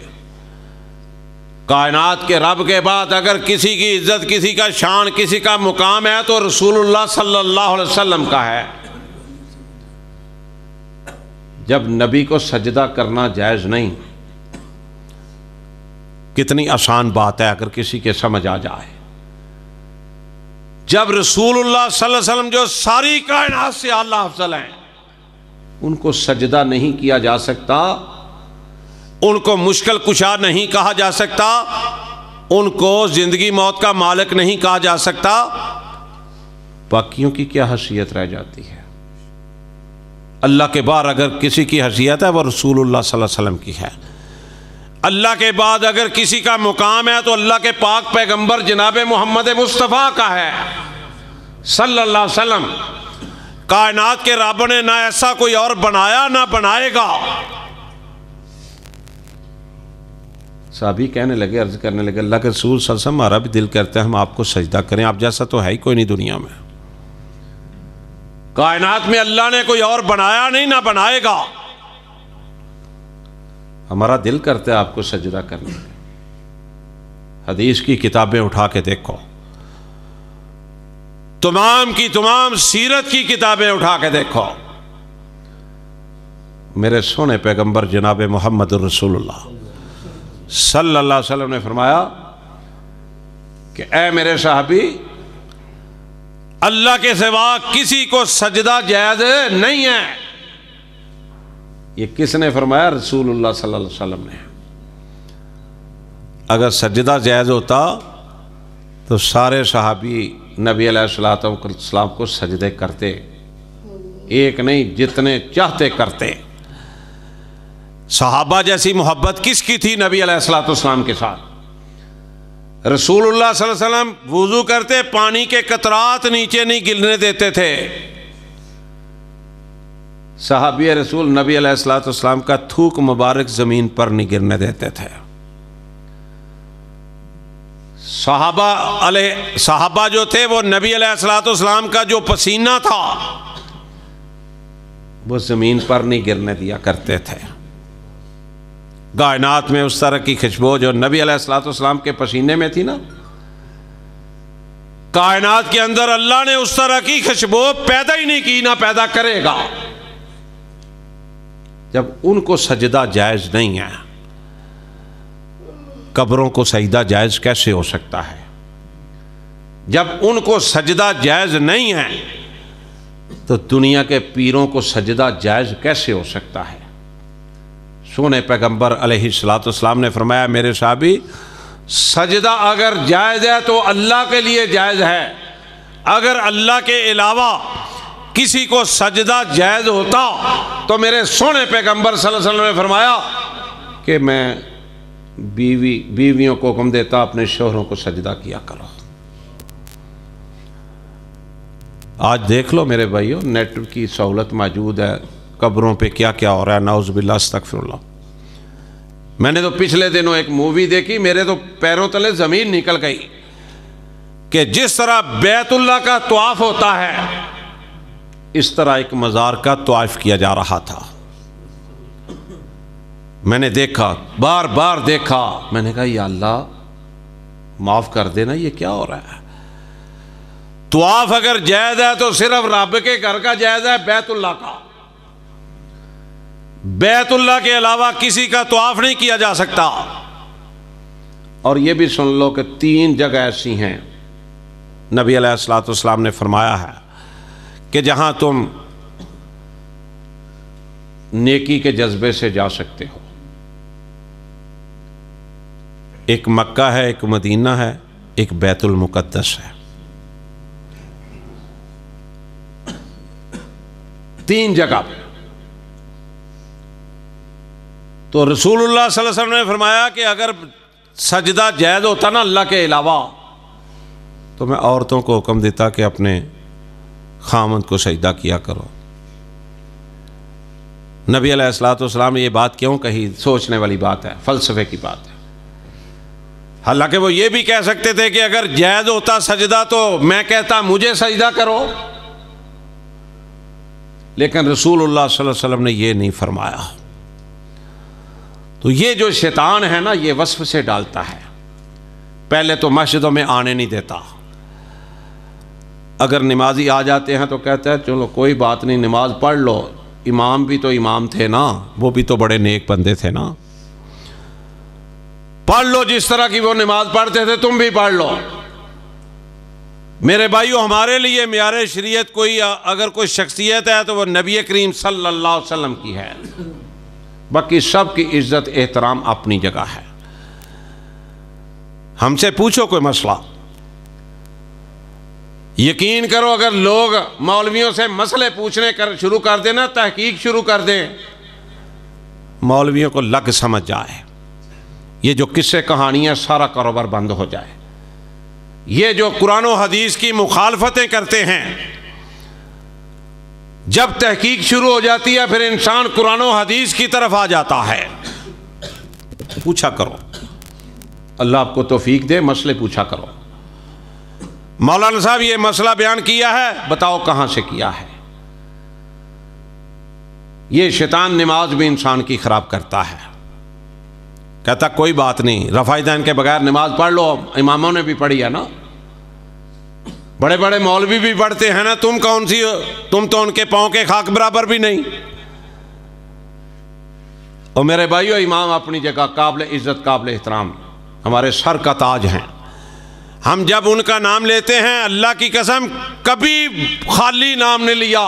کائنات کے رب کے بعد اگر کسی کی عزت، کسی کا شان، کسی کا مقام ہے تو رسول اللہ صلی اللہ علیہ وسلم کا ہے۔ جب نبی کو سجدہ کرنا جائز نہیں، کتنی آسان بات ہے اگر کسی کے سمجھ آ جائے۔ جب رسول اللہ صلی اللہ علیہ وسلم جو ساری کائنات سے اعلیٰ افضل ہیں، ان کو سجدہ نہیں کیا جا سکتا، ان کو مشکل کشا نہیں کہا جا سکتا، ان کو زندگی موت کا مالک نہیں کہا جا سکتا، باقیوں کی کیا حیثیت رہ جاتی ہے؟ اللہ کے بعد اگر کسی کی حیثیت ہے وہ رسول اللہ صلی اللہ علیہ وسلم کی ہے۔ اللہ کے بعد اگر کسی کا مقام ہے تو اللہ کے پاک پیغمبر جناب محمد مصطفیٰ کا ہے صلی اللہ علیہ وسلم۔ کائنات کے رب نے نہ ایسا کوئی اور بنایا نہ بنائے گا۔ صحابی کہنے لگے، عرض کرنے لگے، اللہ کے رسول صلی اللہ علیہ وسلم ہمارا بھی دل کرتا ہے ہم آپ کو سجدہ کریں، آپ جیسا تو ہے ہی کوئی نہیں دنیا میں، کائنات میں اللہ نے کوئی اور بنایا نہیں نہ بنائے گا، ہمارا دل کرتا ہے آپ کو سجدہ کرنے کا۔ حدیث کی کتابیں اٹھا کے دیکھو، تمام کی تمام سیرت کی کتابیں اٹھا کے دیکھو، میرے سونے پیغمبر جناب محمد رسول اللہ صلی اللہ علیہ وسلم نے فرمایا کہ اے میرے صحابی، اللہ کے سوا کسی کو سجدہ جائز نہیں ہے۔ یہ کس نے فرمایا؟ رسول اللہ صلی اللہ علیہ وسلم نے۔ اگر سجدہ جائز ہوتا تو سارے صحابی نبی علیہ السلام کو سجدے کرتے، ایک نہیں جتنے چاہتے کرتے۔ صحابہ جیسی محبت کس کی تھی نبی علیہ السلام کے ساتھ؟ رسول اللہ صلی اللہ علیہ وسلم وضو کرتے، پانی کے قطرات نیچے نہیں گرنے دیتے تھے۔ صحابی رسول نبی علیہ السلام کا تھوک مبارک زمین پر نہیں گرنے دیتے تھے۔ صحابہ جو تھے وہ نبی علیہ السلام کا جو پسینہ تھا وہ زمین پر نہیں گرنے دیا کرتے تھے۔ کائنات میں اس طرح کی خوشبو جو نبی علیہ السلام کے پسینے میں تھی نا، کائنات کے اندر اللہ نے اس طرح کی خوشبو پیدا ہی نہیں کی، نہ پیدا کرے گا۔ جب ان کو سجدہ جائز نہیں ہے، قبروں کو سجدہ جائز کیسے ہو سکتا ہے؟ جب ان کو سجدہ جائز نہیں ہے تو دنیا کے پیروں کو سجدہ جائز کیسے ہو سکتا ہے؟ سونے پیغمبر علیہ السلام نے فرمایا، میرے صحابی، سجدہ اگر جائز ہے تو اللہ کے لیے جائز ہے، اگر اللہ کے علاوہ کسی کو سجدہ جائز ہوتا تو میرے سونے پیغمبر صلی اللہ علیہ وسلم نے فرمایا کہ میں بیویوں کو حکم دیتا اپنے شوہروں کو سجدہ کیا کرو۔ آج دیکھ لو میرے بھائیو، نیٹ کی سہولت موجود ہے، قبروں پہ کیا کیا ہو رہا ہے، نعوذ باللہ استغفر اللہ۔ میں نے تو پچھلے دنوں ایک مووی دیکھی، میرے تو پیروں تلے زمین نکل گئی کہ جس طرح بیت اللہ کا طواف ہوتا ہے اس طرح ایک مزار کا طواف کیا جا رہا تھا۔ میں نے دیکھا، بار بار دیکھا، میں نے کہا یا اللہ معاف کر دینا، یہ کیا ہو رہا ہے؟ طواف اگر جائز ہے تو صرف رب کے گھر کا جائز ہے، بیت اللہ کا۔ بیت اللہ کے علاوہ کسی کا طواف نہیں کیا جا سکتا۔ اور یہ بھی سن لو کہ 3 جگہ ایسی ہیں نبی علیہ السلام نے فرمایا ہے کہ جہاں تم نیکی کے جذبے سے جا سکتے ہو۔ ایک مکہ ہے، ایک مدینہ ہے، ایک بیت المقدس ہے۔ 3 جگہ پہ۔ تو رسول اللہ صلی اللہ علیہ وسلم نے فرمایا کہ اگر سجدہ جائز ہوتا نا اللہ کے علاوہ تو میں عورتوں کو حکم دیتا کہ اپنے خامند کو سجدہ کیا کرو۔ نبی علیہ السلام نے یہ بات کیوں کہی؟ سوچنے والی بات ہے، فلسفے کی بات ہے۔ حالانکہ وہ یہ بھی کہہ سکتے تھے کہ اگر جائز ہوتا سجدہ تو میں کہتا مجھے سجدہ کرو، لیکن رسول اللہ صلی اللہ علیہ وسلم نے یہ نہیں فرمایا۔ تو یہ جو شیطان ہے نا، یہ وصف سے ڈالتا ہے پہلے تو مسجدوں میں آنے نہیں دیتا، اگر نمازی آ جاتے ہیں تو کہتا ہے چلو کوئی بات نہیں نماز پڑھ لو، امام بھی تو امام تھے نا، وہ بھی تو بڑے نیک بندے تھے نا، پڑھ لو جس طرح کی وہ نماز پڑھتے تھے تم بھی پڑھ لو۔ میرے بھائیو، ہمارے لیے معیار شریعت کوئی اگر کوئی شخصیت ہے تو وہ نبی کریم صلی اللہ علیہ وسلم کی ہے، باقی سب کی عزت احترام اپنی جگہ ہے۔ ہم سے پوچھو کوئی مسئلہ، یقین کرو اگر لوگ مولویوں سے مسئلے پوچھنے شروع کر دیں نا، تحقیق شروع کر دیں، مولویوں کو لگ سمجھ جائے، یہ جو قصے کہانیاں سارا کاروبار بند ہو جائے، یہ جو قرآن و حدیث کی مخالفتیں کرتے ہیں، جب تحقیق شروع ہو جاتی ہے پھر انسان قرآن و حدیث کی طرف آ جاتا ہے۔ پوچھا کرو، اللہ آپ کو توفیق دے، مسئلے پوچھا کرو۔ مولانا صاحب یہ مسئلہ بیان کیا ہے، بتاؤ کہاں سے کیا ہے؟ یہ شیطان نماز بھی انسان کی خراب کرتا ہے، کہتا کوئی بات نہیں، رفع دین کے بغیر نماز پڑھ لو، اماموں نے بھی پڑھی ہے نا، بڑے بڑے مولوی بھی پڑھتے ہیں نا، تم کون سی ہو؟ تم تو ان کے پاؤں کے خاک برابر بھی نہیں۔ اور میرے بھائیو، امام اپنی جگہ قابل عزت قابل احترام، ہمارے سر کا تاج ہیں، ہم جب ان کا نام لیتے ہیں اللہ کی قسم کبھی خالی نام نہیں لیا،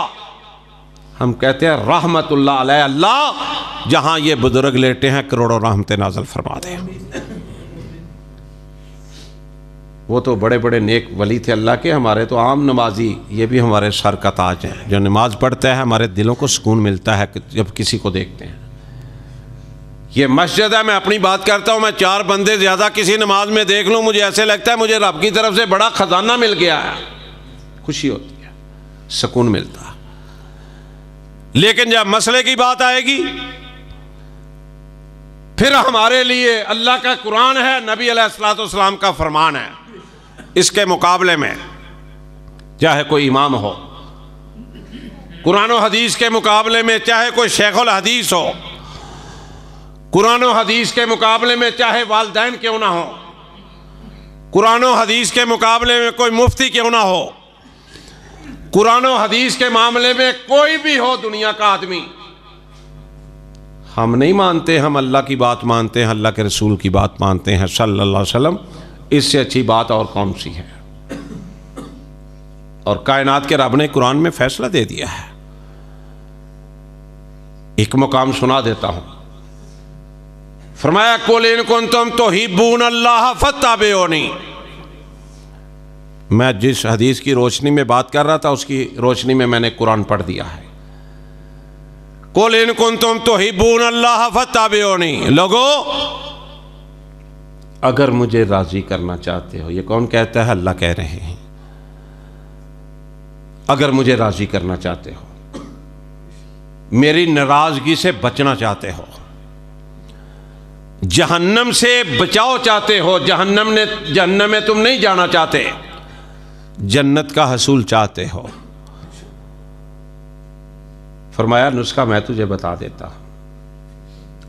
ہم کہتے ہیں رحمت اللہ علیہ، اللہ جہاں یہ بزرگ لیٹے ہیں کروڑوں رحمتیں نازل فرما دے۔ وہ تو بڑے بڑے نیک ولی تھے اللہ کے، ہمارے تو عام نمازی، یہ بھی ہمارے سر کا تاج ہے، جو نماز پڑھتا ہے ہمارے دلوں کو سکون ملتا ہے جب کسی کو دیکھتے ہیں۔ یہ مسجد ہے، میں اپنی بات کرتا ہوں، میں 4 بندے زیادہ کسی نماز میں دیکھ لوں، مجھے ایسے لگتا ہے مجھے رب کی طرف سے بڑا خزانہ مل گیا ہے، خوشی ہوتی ہے، سکون ملتا ہے۔ لیکن جب مسئلے کی بات آئے گی پھر ہمارے لیے اللہ کا قرآن ہے، نبی علیہ الصلوۃ والسلام کا فرمان ہے، اس کے مقابلے میں چاہے کوئی امام ہو، قرآن و حدیث کے مقابلے میں چاہے کوئی شیخ الحدیث ہو، قرآن و حدیث کے مقابلے میں چاہے والدین کیوں نہ ہو، قرآن و حدیث کے مقابلے میں کوئی مفتی کیوں نہ ہو، قرآن و حدیث کے معاملے میں کوئی بھی ہو دنیا کا آدمی، ہم نہیں مانتے، ہم اللہ کی بات مانتے ہیں، اللہ کے رسول کی بات مانتے ہیں صلی اللہ علیہ وسلم، اس سے اچھی بات اور کون سی ہے؟ اور کائنات کے رب نے قرآن میں فیصلہ دے دیا ہے۔ ایک مقام سنا دیتا ہوں، فرمایا قُلْ إِن كُنتُمْ تُحِبُّونَ اللَّهَ فَاتَّبِعُونِی۔ میں جس حدیث کی روشنی میں بات کر رہا تھا اس کی روشنی میں میں نے قرآن پڑھ دیا ہے۔ قُلْ إِن كُنتُمْ تُحِبُّونَ اللَّهَ فَاتَّبِعُونِی، لوگو اگر مجھے راضی کرنا چاہتے ہو، یہ کون کہتا ہے؟ اللہ کہہ رہے ہیں، اگر مجھے راضی کرنا چاہتے ہو، میری ناراضگی سے بچنا چاہتے ہو، جہنم سے بچاؤ چاہتے ہو، جہنم میں تم نہیں جانا چاہتے، جنت کا حصول چاہتے ہو، فرمایا نسخہ میں تجھے بتا دیتا ہوں۔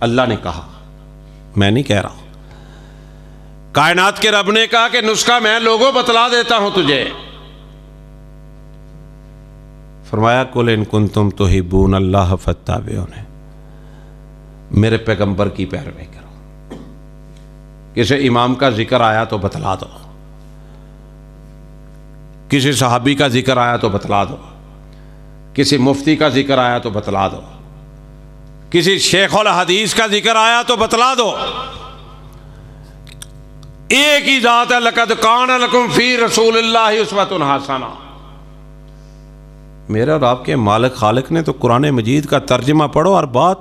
اللہ نے کہا، میں نہیں کہہ رہا، کائنات کے رب نے کہا کہ نسخہ میں لوگوں بتلا دیتا ہوں تجھے۔ فرمایا قُلْ إِن كُنتُمْ تُحِبُّونَ اللَّهَ فَاتَّبِعُونِی، میرے پیغمبر کی پیروی کرو، کسی امام کا ذکر آیا تو بتلا دو، کسی صحابی کا ذکر آیا تو بتلا دو، کسی مفتی کا ذکر آیا تو بتلا دو، کسی شیخ الحدیث کا ذکر آیا تو بتلا دو، ایک ہی ذات ہے، لَقَدْ كَانَ لَكُمْ فِي رَسُولِ اللَّهِ أُسْوَةٌ حَسَنَةٌ۔ میرا اور آپ کے مالک خالق نے تو قرآن مجید کا ترجمہ پڑھو اور بات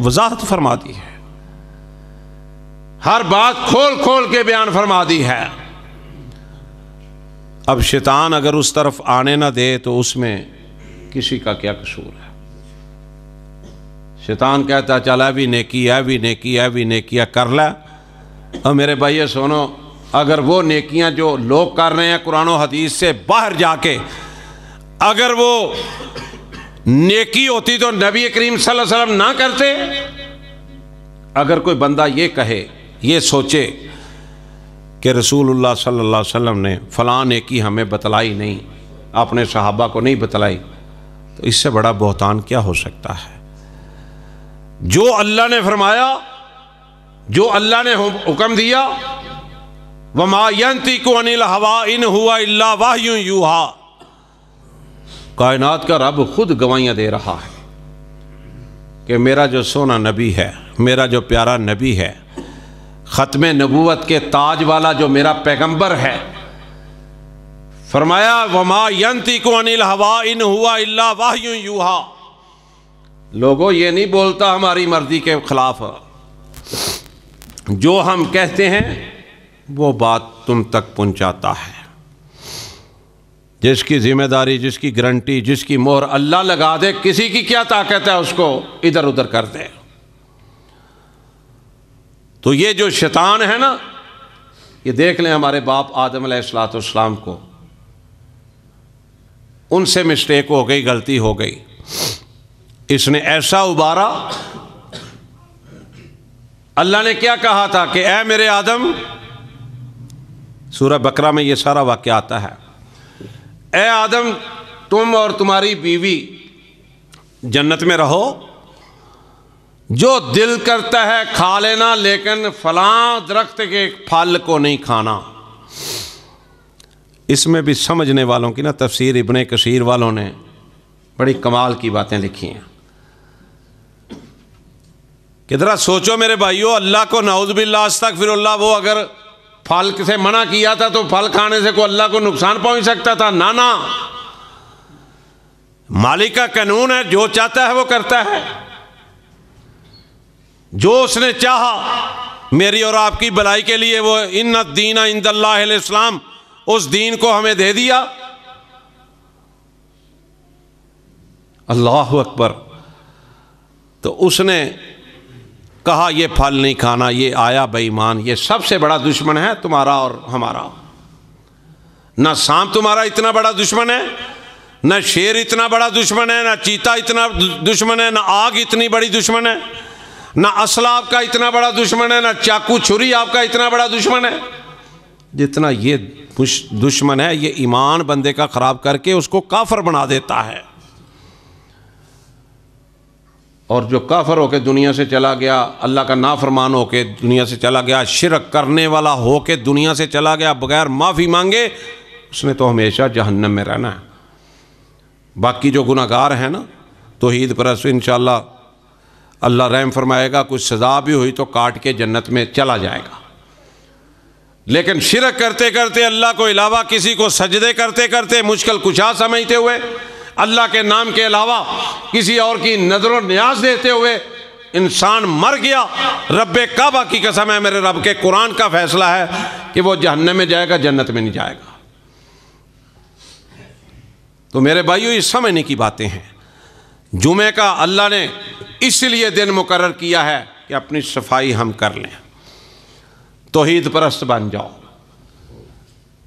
وضاحت فرما دی ہے، ہر بات کھول کھول کے بیان فرما دی ہے۔ اب شیطان اگر اس طرف آنے نہ دے تو اس میں کسی کا کیا قصور ہے؟ شیطان کہتا چل اے بھی نیکی ہے، بھی نیکی ہے، بھی نیکیاں کر لے۔ اور میرے بھائی سنو، اگر وہ نیکیاں جو لوگ کر رہے ہیں قرآن و حدیث سے باہر جا کے، اگر وہ نیکی ہوتی تو نبی کریم صلی اللہ علیہ وسلم نہ کرتے۔ اگر کوئی بندہ یہ کہے، یہ سوچے کہ رسول اللہ صلی اللہ علیہ وسلم نے فلاں نیکی ہمیں بتلائی نہیں، اپنے صحابہ کو نہیں بتلائی، تو اس سے بڑا بہتان کیا ہو سکتا ہے؟ جو اللہ نے فرمایا، جو اللہ نے حکم دیا، وَمَا يَنْطِقُ عَنِ الْهَوَىٰ إِنْ هُوَ إِلَّا وَحْيٌ يُوحَىٰ، کائنات کا رب خود گواہیاں دے رہا ہے کہ میرا جو سونا نبی ہے، میرا جو پیارا نبی ہے، ختم نبوت کے تاج والا جو میرا پیغمبر ہے، فرمایا وَمَا يَنْطِقُ عَنِ الْهَوَىٰ إِنْ هُوَ إِلَّا وَحْيٌ يُوحَىٰ، لوگوں یہ نہیں بولتا ہماری مرضی کے خلاف، جو ہم کہتے ہیں وہ بات تم تک پہنچاتا ہے، جس کی ذمہ داری، جس کی گارنٹی، جس کی مہر اللہ لگا دے، کسی کی کیا طاقت ہے اس کو ادھر ادھر کر دے۔ تو یہ جو شیطان ہے نا، یہ دیکھ لیں ہمارے باپ آدم علیہ السلام کو، ان سے مسٹیک ہو گئی، غلطی ہو گئی، اس نے ایسا ابارا، اللہ نے کیا کہا تھا کہ اے میرے آدم، سورہ بقرہ میں یہ سارا واقعہ آتا ہے، اے آدم تم اور تمہاری بیوی جنت میں رہو، جو دل کرتا ہے کھا لینا، لیکن فلاں درخت کے پھل کو نہیں کھانا۔ اس میں بھی سمجھنے والوں کی نا، تفسیر ابن کثیر والوں نے بڑی کمال کی باتیں لکھی ہیں کہ ذرا سوچو میرے بھائیو، اللہ کو نعوذ باللہ استغفر اللہ، وہ اگر پھل سے منع کیا تھا تو پھل کھانے سے کوئی اللہ کو نقصان پہنچ سکتا تھا؟ نانا، مالک کا قانون ہے، جو چاہتا ہے وہ کرتا ہے، جو اس نے چاہا میری اور آپ کی بھلائی کے لیے، وہ ان الدین عند اللہ الاسلام، اس دین کو ہمیں دے دیا۔ اللہ اکبر۔ تو اس نے کہا یہ پھل نہیں کھانا، یہ آیا بے ایمان، یہ سب سے بڑا دشمن ہے تمہارا اور ہمارا۔ نہ سانپ تمہارا اتنا بڑا دشمن ہے، نہ شیر اتنا بڑا دشمن ہے، نہ چیتا اتنا دشمن ہے، نہ آگ اتنی بڑی دشمن ہے، نہ اسلحہ آپ کا اتنا بڑا دشمن ہے، نہ چاقو چھری آپ کا اتنا بڑا دشمن ہے، جتنا یہ دشمن ہے۔ یہ ایمان بندے کا خراب کر کے اس کو کافر بنا دیتا ہے، اور جو کافر ہو کے دنیا سے چلا گیا، اللہ کا نافرمان ہو کے دنیا سے چلا گیا، شرک کرنے والا ہو کے دنیا سے چلا گیا بغیر معافی مانگے، اس نے تو ہمیشہ جہنم میں رہنا ہے۔ باقی جو گناہگار ہیں نا، توحید پرست، انشاءاللہ اللہ رحم فرمائے گا، کچھ سزا بھی ہوئی تو کاٹ کے جنت میں چلا جائے گا۔ لیکن شرک کرتے کرتے، اللہ کو علاوہ کسی کو سجدے کرتے کرتے، مشکل کشا سمجھتے ہوئے، اللہ کے نام کے علاوہ کسی اور کی نظر و نیاز دیتے ہوئے انسان مر گیا، رب کعبہ کی قسم ہے، میرے رب کے قرآن کا فیصلہ ہے کہ وہ جہنم میں جائے گا، جنت میں نہیں جائے گا۔ تو میرے بھائیو، یہ سمجھنے کی باتیں ہیں۔ جمعہ کا اللہ نے اس لیے دن مقرر کیا ہے کہ اپنی صفائی ہم کر لیں، توحید پرست بن جاؤ۔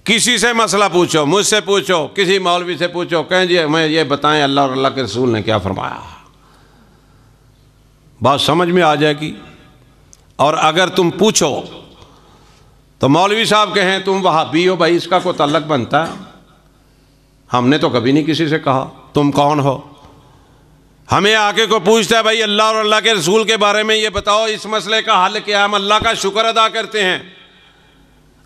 کسی سے مسئلہ پوچھو، مجھ سے پوچھو، کسی مولوی سے پوچھو، کہیں جی ہمیں یہ بتائیں اللہ اور اللہ کے رسول نے کیا فرمایا، بات سمجھ میں آ جائے گی۔ اور اگر تم پوچھو تو مولوی صاحب کہیں تم وہابی ہو، بھائی اس کا کوئی تعلق بنتا ہے؟ ہم نے تو کبھی نہیں کسی سے کہا تم کون ہو۔ ہمیں آگے کو پوچھتا ہے بھائی اللہ اور اللہ کے رسول کے بارے میں یہ بتاؤ، اس مسئلے کا حل کیا ہے؟ ہم اللہ کا شکر ادا کرتے ہیں،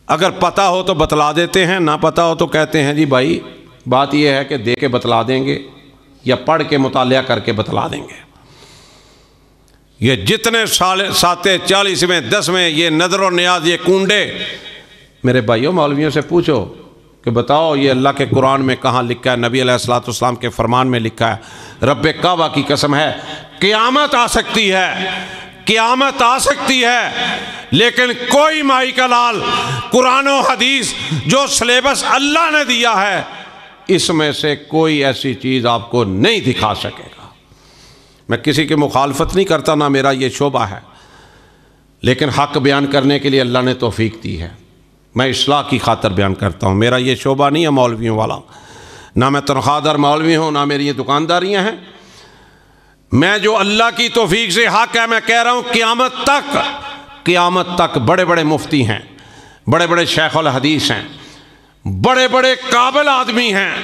اگر پتہ ہو تو بتلا دیتے ہیں، نہ پتہ ہو تو کہتے ہیں جی بھائی بات یہ ہے کہ دے کے بتلا دیں گے یا پڑھ کے مطالعہ کر کے بتلا دیں گے۔ یہ جتنے سال 7 40 10 یہ نظر و نیاز، یہ کنڈے، میرے بھائیوں مولویوں سے پوچھو کہ بتاؤ یہ اللہ کے قرآن میں کہاں لکھا ہے، نبی علیہ الصلوۃ والسلام کے فرمان میں لکھا ہے، رب کعبہ کی قسم ہے، قیامت آ سکتی ہے، قیامت آ سکتی ہے، لیکن کوئی مائی کا لال قرآن و حدیث جو سلیبس اللہ نے دیا ہے، اس میں سے کوئی ایسی چیز آپ کو نہیں دکھا سکے گا۔ میں کسی کی مخالفت نہیں کرتا، نہ میرا یہ شعبہ ہے، لیکن حق بیان کرنے کے لیے اللہ نے توفیق دی ہے، میں اصلاح کی خاطر بیان کرتا ہوں۔ میرا یہ شعبہ نہیں ہے مولویوں والا، نہ میں تنخواہ دار مولوی ہوں، نہ میری یہ دکانداریاں ہیں۔ میں جو اللہ کی توفیق سے حق ہے میں کہہ رہا ہوں، قیامت تک بڑے بڑے مفتی ہیں، بڑے بڑے شیخ الحدیث ہیں، بڑے بڑے قابل آدمی ہیں،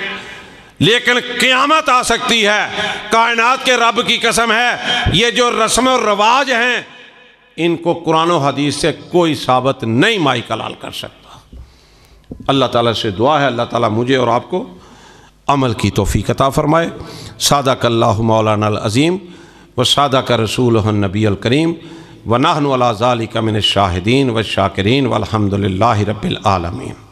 لیکن قیامت آ سکتی ہے، کائنات کے رب کی قسم ہے، یہ جو رسم و رواج ہیں ان کو قرآن و حدیث سے کوئی ثابت نہیں مائک حلال کر سکتا۔ اللہ تعالیٰ سے دعا ہے اللہ تعالیٰ مجھے اور آپ کو عمل کی توفیق عطا فرمائے۔ صادق اللہ مولانا العظیم و صادق رسولہ النبی الکریم ونحن علی ذالک من الشاہدین والشاکرین والحمد للہ رب العالمین۔